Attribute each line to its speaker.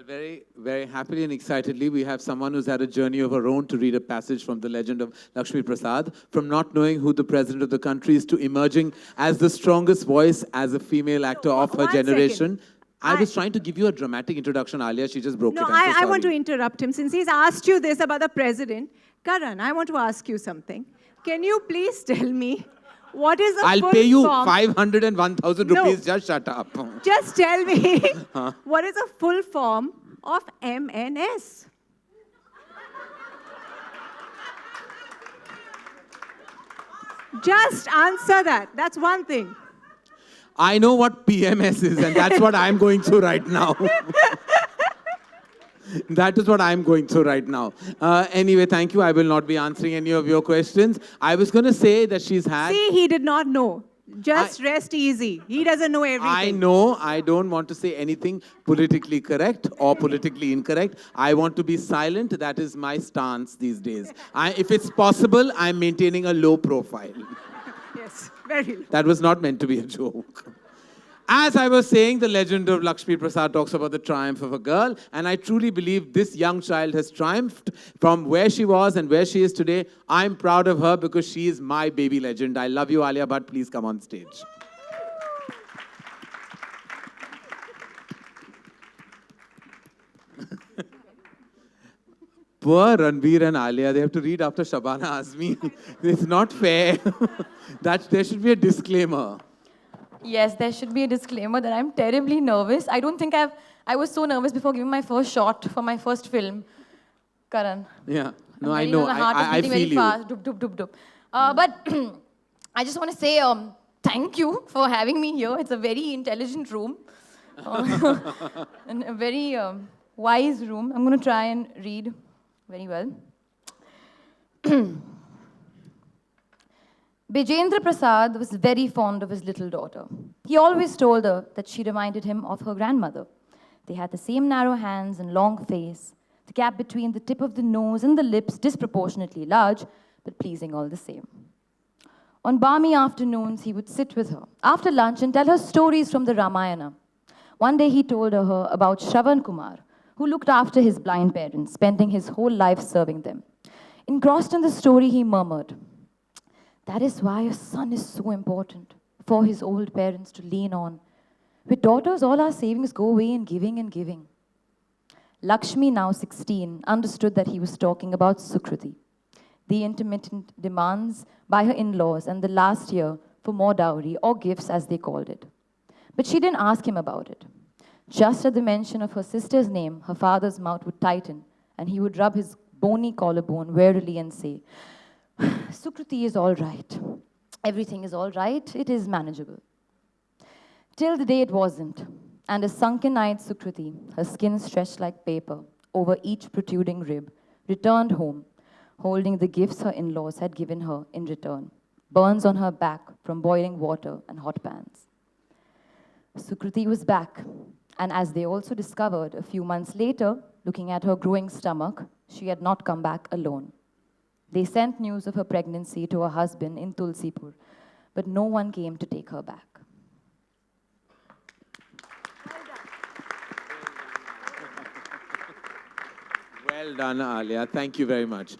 Speaker 1: Well, very, very happily and excitedly, we have someone who's had a journey of her own to read a passage from the legend of Laxmi Prasad, from not knowing who the president of the country is to emerging as the strongest voice as a female actor of her generation. I was trying to give you a dramatic introduction, Alia. She just broke it.
Speaker 2: I want to interrupt him. Since he's asked you this about the president, Karan, I want to ask you something. Can you please tell me what is a full form?
Speaker 1: I'll pay you 501,000 rupees. Just shut up.
Speaker 2: Just tell me what is a full form of MNS? Just answer that. That's one thing.
Speaker 1: I know what PMS is, and that's what I'm going through right now. That is what I'm going through right now. Anyway, thank you. I will not be answering any of your questions. I was going to say that she's had...
Speaker 2: See, he did not know. Just rest easy. He doesn't know everything.
Speaker 1: I know. I don't want to say anything politically correct or politically incorrect. I want to be silent. That is my stance these days. If it's possible, I'm maintaining a low profile.
Speaker 2: Yes, very low.
Speaker 1: That was not meant to be a joke. As I was saying, the legend of Laxmi Prasad talks about the triumph of a girl, and I truly believe this young child has triumphed from where she was and where she is today. I'm proud of her because she is my baby legend. I love you, Alia Bhatt. Please come on stage. Poor Ranveer and Alia, they have to read after Shabana Azmi. It's not fair. There should be a disclaimer.
Speaker 3: Yes, there should be a disclaimer that I'm terribly nervous. I don't think I was so nervous before giving my first shot for my first film. Karan.
Speaker 1: Yeah. No, I know. I feel you.
Speaker 3: Fast. Doop, doop, doop, doop. But I just want to say thank you for having me here. It's a very intelligent room. And a very wise room. I'm going to try and read very well. Bijendra Prasad was very fond of his little daughter. He always told her that she reminded him of her grandmother. They had the same narrow hands and long face, the gap between the tip of the nose and the lips disproportionately large, but pleasing all the same. On balmy afternoons, he would sit with her after lunch and tell her stories from the Ramayana. One day he told her about Shravan Kumar, who looked after his blind parents, spending his whole life serving them. Engrossed in the story, he murmured, "That is why a son is so important, for his old parents to lean on. With daughters, all our savings go away in giving and giving." Laxmi, now 16, understood that he was talking about Sukruti, the intermittent demands by her in-laws and the last year for more dowry or gifts as they called it. But she didn't ask him about it. Just at the mention of her sister's name, her father's mouth would tighten and he would rub his bony collarbone wearily and say, "Sukruti is all right. Everything is all right. It is manageable." Till the day it wasn't. And a sunken-eyed Sukruti, her skin stretched like paper over each protruding rib, returned home, holding the gifts her in-laws had given her in return, burns on her back from boiling water and hot pans. Sukruti was back, and as they also discovered a few months later, looking at her growing stomach, she had not come back alone. They sent news of her pregnancy to her husband in Tulsipur, but no one came to take her back.
Speaker 1: Well done, Alia. Thank you very much.